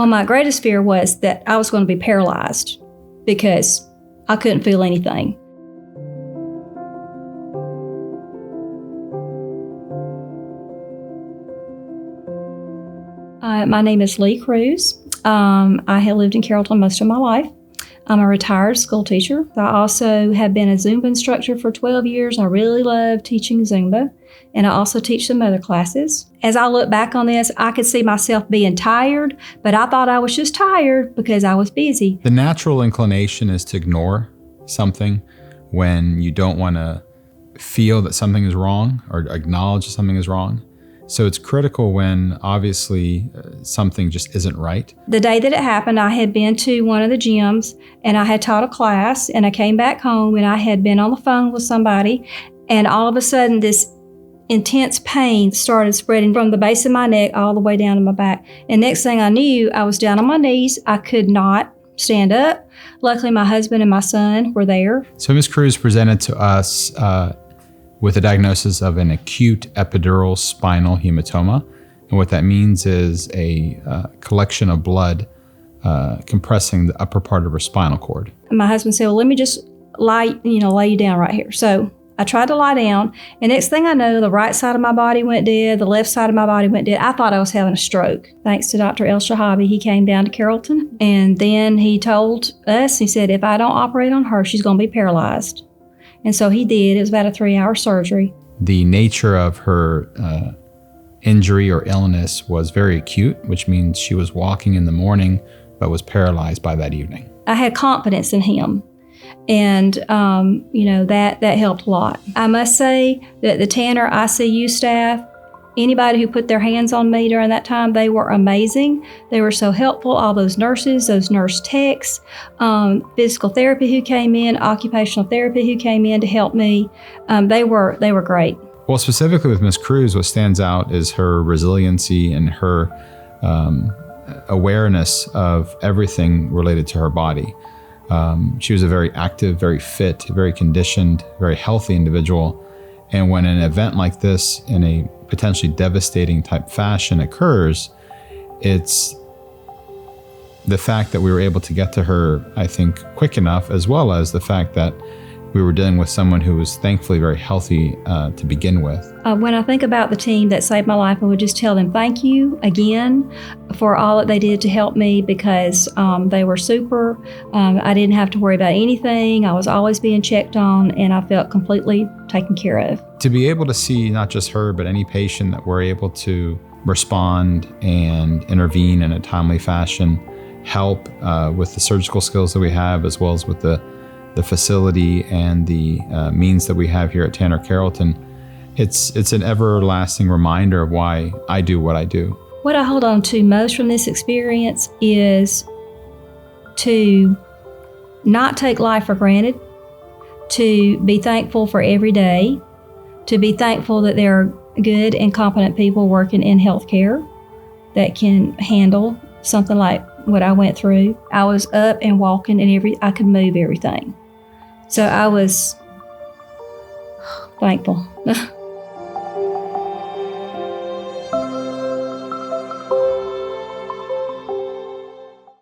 Well, my greatest fear was that I was going to be paralyzed because I couldn't feel anything. My name is Leigh Crews. I have lived in Carrollton most of my life. I'm a retired school teacher. I also have been a Zumba instructor for 12 years. I really love teaching Zumba, and I also teach some other classes. As I look back on this, I could see myself being tired, but I thought I was just tired because I was busy. The natural inclination is to ignore something when you don't want to feel that something is wrong or acknowledge that something is wrong. So it's critical when obviously something just isn't right. The day that it happened, I had been to one of the gyms and I had taught a class, and I came back home and I had been on the phone with somebody, and all of a sudden this intense pain started spreading from the base of my neck all the way down to my back. And next thing I knew, I was down on my knees. I could not stand up. Luckily, my husband and my son were there. So Ms. Crews presented to us with a diagnosis of an acute epidural spinal hematoma. And what that means is a collection of blood compressing the upper part of her spinal cord. My husband said, well, let me just lay you down right here. So I tried to lie down, and next thing I know, the right side of my body went dead, the left side of my body went dead. I thought I was having a stroke. Thanks to Dr. El Shahabi, he came down to Carrollton, and then he told us, he said, if I don't operate on her, she's going to be paralyzed. And so he did. It was about a 3-hour surgery. The nature of her injury or illness was very acute, which means she was walking in the morning, but was paralyzed by that evening. I had confidence in him. And, that helped a lot. I must say that the Tanner ICU staff, anybody who put their hands on me during that time, they were amazing. They were so helpful. All those nurses, those nurse techs, physical therapy who came in, occupational therapy who came in to help me, they were great. Well, specifically with Ms. Crews, what stands out is her resiliency and her awareness of everything related to her body. She was a very active, very fit, very conditioned, very healthy individual. And when an event like this in a potentially devastating type fashion occurs, it's the fact that we were able to get to her, I think, quick enough, as well as the fact that we were dealing with someone who was thankfully very healthy to begin with. When I think about the team that saved my life, I would just tell them thank you again for all that they did to help me, because they were super. I didn't have to worry about anything. I was always being checked on, and I felt completely taken care of. To be able to see not just her, but any patient that we're able to respond and intervene in a timely fashion, help with the surgical skills that we have, as well as with the facility and the means that we have here at Tanner Carrollton, it's an everlasting reminder of why I do what I do. What I hold on to most from this experience is to not take life for granted, to be thankful for every day, to be thankful that there are good and competent people working in healthcare that can handle something like what I went through. I was up and walking, and I could move everything. So I was thankful.